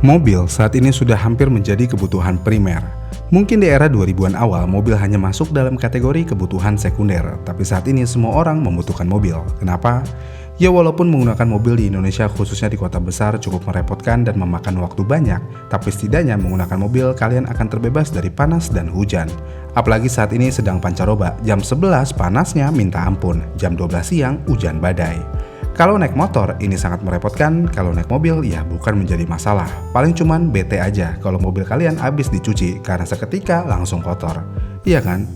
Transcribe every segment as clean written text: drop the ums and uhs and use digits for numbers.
Mobil saat ini sudah hampir menjadi kebutuhan primer. Mungkin di era 2000-an awal, mobil hanya masuk dalam kategori kebutuhan sekunder. Tapi saat ini semua orang membutuhkan mobil. Kenapa? Ya walaupun menggunakan mobil di Indonesia khususnya di kota besar cukup merepotkan dan memakan waktu banyak, tapi setidaknya menggunakan mobil kalian akan terbebas dari panas dan hujan. Apalagi saat ini sedang pancaroba, jam 11 panasnya minta ampun, jam 12 siang hujan badai. Kalau naik motor ini sangat merepotkan, kalau naik mobil ya bukan menjadi masalah. Paling cuman bete aja kalau mobil kalian habis dicuci karena seketika langsung kotor. Iya kan?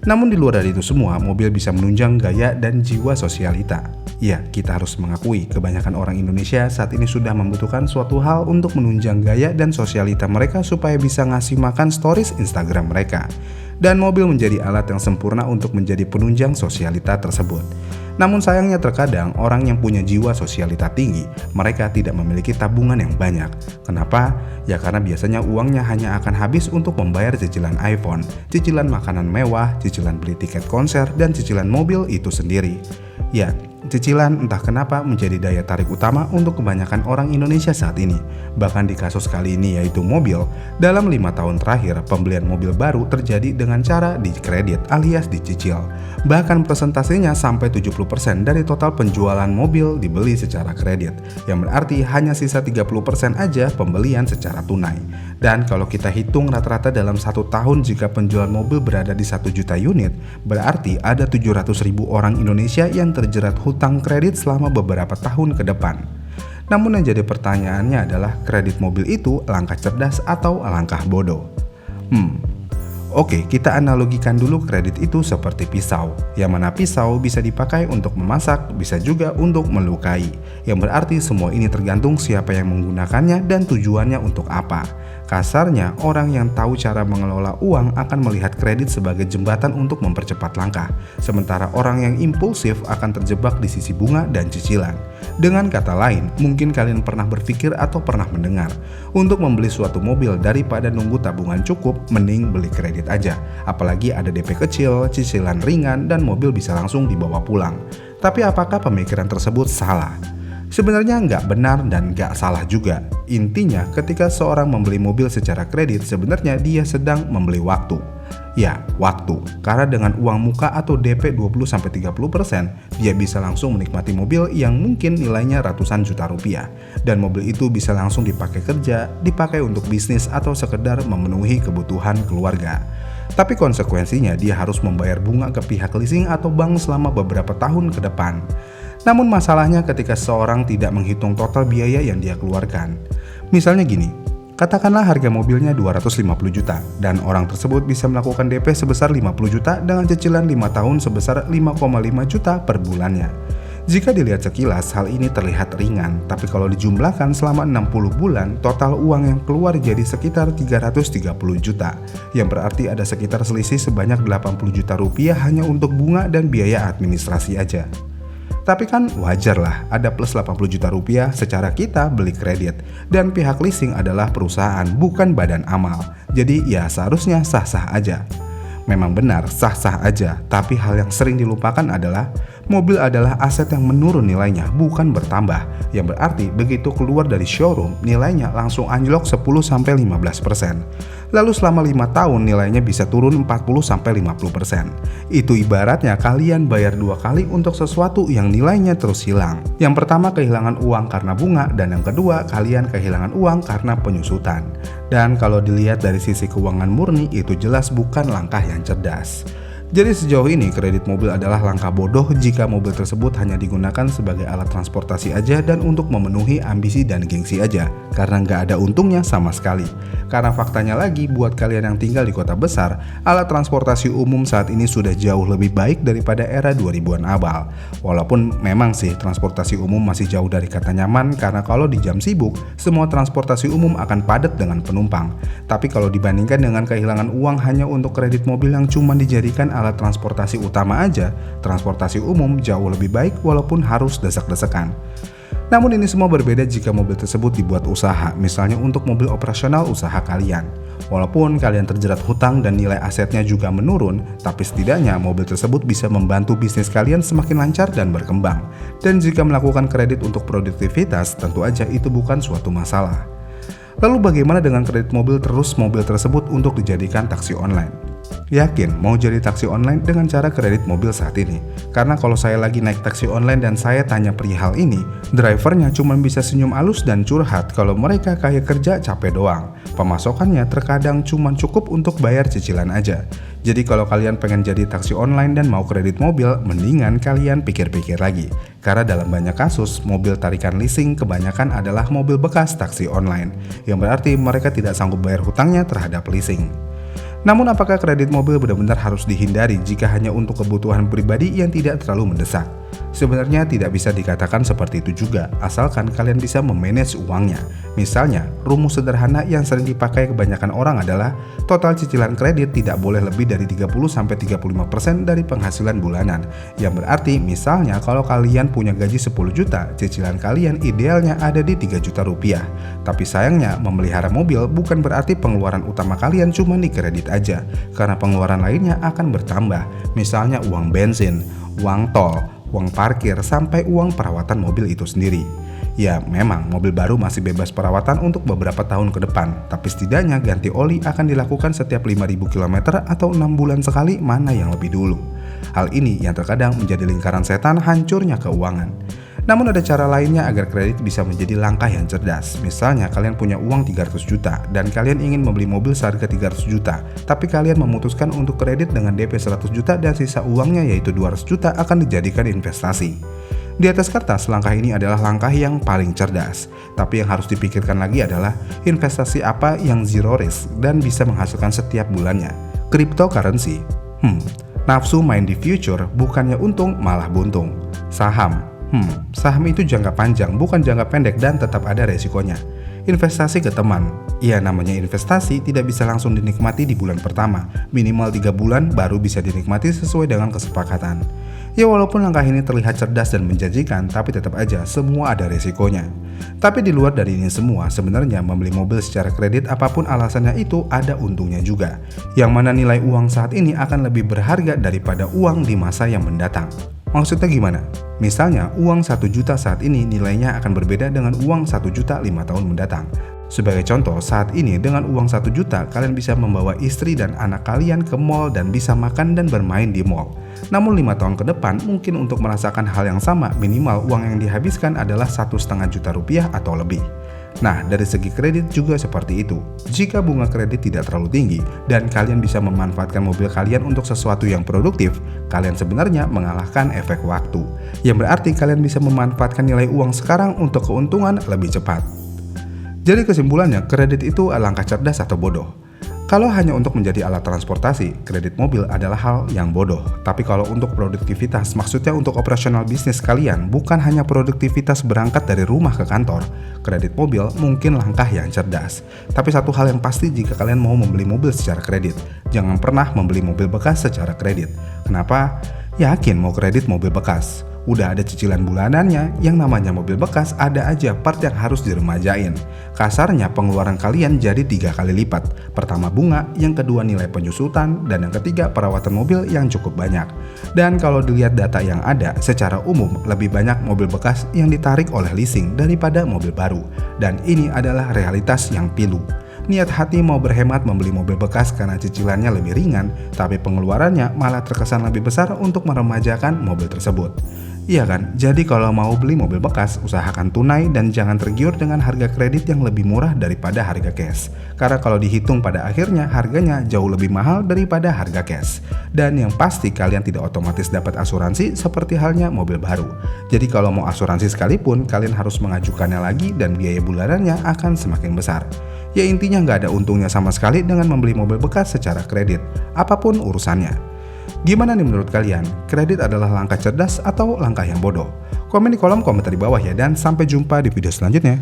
Namun di luar dari itu semua, mobil bisa menunjang gaya dan jiwa sosialita. Ya, kita harus mengakui kebanyakan orang Indonesia saat ini sudah membutuhkan suatu hal untuk menunjang gaya dan sosialita mereka supaya bisa ngasih makan stories Instagram mereka. Dan mobil menjadi alat yang sempurna untuk menjadi penunjang sosialita tersebut. Namun sayangnya terkadang orang yang punya jiwa sosialita tinggi, mereka tidak memiliki tabungan yang banyak. Kenapa? Ya karena biasanya uangnya hanya akan habis untuk membayar cicilan iPhone, cicilan makanan mewah, cicilan beli tiket konser, dan cicilan mobil itu sendiri. Ya, cicilan entah kenapa menjadi daya tarik utama untuk kebanyakan orang Indonesia saat ini. Bahkan di kasus kali ini yaitu mobil, dalam 5 tahun terakhir pembelian mobil baru terjadi dengan cara dikredit alias dicicil. Bahkan persentasenya sampai 70% dari total penjualan mobil dibeli secara kredit, yang berarti hanya sisa 30% aja pembelian secara tunai. Dan kalau kita hitung rata-rata dalam 1 tahun jika penjualan mobil berada di 1 juta unit, berarti ada 700.000 orang Indonesia yang terjerat hutang kredit selama beberapa tahun ke depan. Namun yang jadi pertanyaannya adalah kredit mobil itu langkah cerdas atau langkah bodoh? Oke, kita analogikan dulu kredit itu seperti pisau, yang mana pisau bisa dipakai untuk memasak, bisa juga untuk melukai. Yang berarti semua ini tergantung siapa yang menggunakannya dan tujuannya untuk apa. Kasarnya, orang yang tahu cara mengelola uang akan melihat kredit sebagai jembatan untuk mempercepat langkah, sementara orang yang impulsif akan terjebak di sisi bunga dan cicilan. Dengan kata lain, mungkin kalian pernah berpikir atau pernah mendengar, untuk membeli suatu mobil daripada nunggu tabungan cukup, mending beli kredit aja. Apalagi ada DP kecil, cicilan ringan, dan mobil bisa langsung dibawa pulang. Tapi apakah pemikiran tersebut salah? Sebenarnya nggak benar dan nggak salah juga. Intinya ketika seorang membeli mobil secara kredit sebenarnya dia sedang membeli waktu. Ya, waktu. Karena dengan uang muka atau DP 20-30%, dia bisa langsung menikmati mobil yang mungkin nilainya ratusan juta rupiah. Dan mobil itu bisa langsung dipakai kerja, dipakai untuk bisnis atau sekedar memenuhi kebutuhan keluarga. Tapi konsekuensinya dia harus membayar bunga ke pihak leasing atau bank selama beberapa tahun ke depan. Namun masalahnya ketika seorang tidak menghitung total biaya yang dia keluarkan. Misalnya gini, katakanlah harga mobilnya 250 juta dan orang tersebut bisa melakukan DP sebesar 50 juta dengan cicilan 5 tahun sebesar 5,5 juta per bulannya. Jika dilihat sekilas hal ini terlihat ringan, tapi kalau dijumlahkan selama 60 bulan, total uang yang keluar jadi sekitar 330 juta, yang berarti ada sekitar selisih sebanyak 80 juta rupiah hanya untuk bunga dan biaya administrasi aja. Tapi kan wajar lah, ada plus 80 juta rupiah secara kita beli kredit. Dan pihak leasing adalah perusahaan, bukan badan amal. Jadi ya seharusnya sah-sah aja. Memang benar, sah-sah aja. Tapi hal yang sering dilupakan adalah mobil adalah aset yang menurun nilainya, bukan bertambah. Yang berarti begitu keluar dari showroom, nilainya langsung anjlok 10-15%. Lalu selama 5 tahun nilainya bisa turun 40-50%. Itu ibaratnya kalian bayar 2 kali untuk sesuatu yang nilainya terus hilang. Yang pertama kehilangan uang karena bunga, dan yang kedua kalian kehilangan uang karena penyusutan. Dan kalau dilihat dari sisi keuangan murni, itu jelas bukan langkah yang cerdas. Jadi sejauh ini kredit mobil adalah langkah bodoh jika mobil tersebut hanya digunakan sebagai alat transportasi aja dan untuk memenuhi ambisi dan gengsi aja, karena nggak ada untungnya sama sekali. Karena faktanya lagi, buat kalian yang tinggal di kota besar, alat transportasi umum saat ini sudah jauh lebih baik daripada era 2000-an awal. Walaupun memang sih transportasi umum masih jauh dari kata nyaman, karena kalau di jam sibuk, semua transportasi umum akan padat dengan penumpang. Tapi kalau dibandingkan dengan kehilangan uang hanya untuk kredit mobil yang cuma dijadikan alat transportasi utama aja, transportasi umum jauh lebih baik walaupun harus desak-desakan. Namun ini semua berbeda jika mobil tersebut dibuat usaha, misalnya untuk mobil operasional usaha kalian. Walaupun kalian terjerat hutang dan nilai asetnya juga menurun, tapi setidaknya mobil tersebut bisa membantu bisnis kalian semakin lancar dan berkembang. Dan jika melakukan kredit untuk produktivitas, tentu aja itu bukan suatu masalah. Lalu bagaimana dengan kredit mobil terus mobil tersebut untuk dijadikan taksi online? Yakin mau jadi taksi online dengan cara kredit mobil saat ini? Karena kalau saya lagi naik taksi online dan saya tanya perihal ini, drivernya cuma bisa senyum halus dan curhat kalau mereka kayak kerja capek doang. Pemasokannya terkadang cuma cukup untuk bayar cicilan aja. Jadi kalau kalian pengen jadi taksi online dan mau kredit mobil, mendingan kalian pikir-pikir lagi. Karena dalam banyak kasus, mobil tarikan leasing kebanyakan adalah mobil bekas taksi online, yang berarti mereka tidak sanggup bayar hutangnya terhadap leasing. Namun apakah kredit mobil benar-benar harus dihindari jika hanya untuk kebutuhan pribadi yang tidak terlalu mendesak? Sebenarnya tidak bisa dikatakan seperti itu juga, asalkan kalian bisa memanage uangnya. Misalnya, rumus sederhana yang sering dipakai kebanyakan orang adalah total cicilan kredit tidak boleh lebih dari 30-35% dari penghasilan bulanan. Yang berarti misalnya kalau kalian punya gaji 10 juta, cicilan kalian idealnya ada di 3 juta rupiah. Tapi sayangnya memelihara mobil bukan berarti pengeluaran utama kalian cuma di kredit aja, karena pengeluaran lainnya akan bertambah. Misalnya uang bensin, uang tol, uang parkir, sampai uang perawatan mobil itu sendiri. Ya memang mobil baru masih bebas perawatan untuk beberapa tahun ke depan, tapi setidaknya ganti oli akan dilakukan setiap 5.000 km atau 6 bulan sekali, mana yang lebih dulu. Hal ini yang terkadang menjadi lingkaran setan hancurnya keuangan. Namun ada cara lainnya agar kredit bisa menjadi langkah yang cerdas. Misalnya kalian punya uang 300 juta dan kalian ingin membeli mobil seharga 300 juta, tapi kalian memutuskan untuk kredit dengan DP 100 juta dan sisa uangnya yaitu 200 juta akan dijadikan investasi. Di atas kertas, langkah ini adalah langkah yang paling cerdas. Tapi yang harus dipikirkan lagi adalah investasi apa yang zero risk dan bisa menghasilkan setiap bulannya. Cryptocurrency. Nafsu main di future, bukannya untung malah buntung. Saham. Saham itu jangka panjang, bukan jangka pendek dan tetap ada resikonya. Investasi ke teman. Ya namanya investasi tidak bisa langsung dinikmati di bulan pertama. Minimal 3 bulan baru bisa dinikmati sesuai dengan kesepakatan. Ya walaupun langkah ini terlihat cerdas dan menjanjikan, tapi tetap aja semua ada resikonya. Tapi di luar dari ini semua, sebenarnya membeli mobil secara kredit apapun alasannya itu ada untungnya juga. Yang mana nilai uang saat ini akan lebih berharga daripada uang di masa yang mendatang. Maksudnya gimana? Misalnya uang 1 juta saat ini nilainya akan berbeda dengan uang 1 juta 5 tahun mendatang. Sebagai contoh, saat ini dengan uang 1 juta kalian bisa membawa istri dan anak kalian ke mall dan bisa makan dan bermain di mall. Namun 5 tahun ke depan mungkin untuk merasakan hal yang sama minimal uang yang dihabiskan adalah 1,5 juta rupiah atau lebih. Nah, dari segi kredit juga seperti itu. Jika bunga kredit tidak terlalu tinggi dan kalian bisa memanfaatkan mobil kalian untuk sesuatu yang produktif, kalian sebenarnya mengalahkan efek waktu. Yang berarti kalian bisa memanfaatkan nilai uang sekarang untuk keuntungan lebih cepat. Jadi kesimpulannya, kredit itu alangkah cerdas atau bodoh. Kalau hanya untuk menjadi alat transportasi, kredit mobil adalah hal yang bodoh. Tapi kalau untuk produktivitas, maksudnya untuk operasional bisnis kalian, bukan hanya produktivitas berangkat dari rumah ke kantor, kredit mobil mungkin langkah yang cerdas. Tapi satu hal yang pasti jika kalian mau membeli mobil secara kredit, jangan pernah membeli mobil bekas secara kredit. Kenapa? Yakin mau kredit mobil bekas? Udah ada cicilan bulanannya, yang namanya mobil bekas ada aja part yang harus diremajain. Kasarnya pengeluaran kalian jadi 3 kali lipat. Pertama bunga, yang kedua nilai penyusutan, dan yang ketiga perawatan mobil yang cukup banyak. Dan kalau dilihat data yang ada, secara umum lebih banyak mobil bekas yang ditarik oleh leasing daripada mobil baru. Dan ini adalah realitas yang pilu. Niat hati mau berhemat membeli mobil bekas karena cicilannya lebih ringan, tapi pengeluarannya malah terkesan lebih besar untuk meremajakan mobil tersebut. Iya kan? Jadi kalau mau beli mobil bekas, usahakan tunai dan jangan tergiur dengan harga kredit yang lebih murah daripada harga cash. Karena kalau dihitung pada akhirnya harganya jauh lebih mahal daripada harga cash. Dan yang pasti kalian tidak otomatis dapat asuransi seperti halnya mobil baru. Jadi kalau mau asuransi sekalipun, kalian harus mengajukannya lagi dan biaya bulanannya akan semakin besar. Ya intinya nggak ada untungnya sama sekali dengan membeli mobil bekas secara kredit, apapun urusannya. Gimana nih menurut kalian? Kredit adalah langkah cerdas atau langkah yang bodoh? Komen di kolom komentar di bawah ya, dan sampai jumpa di video selanjutnya.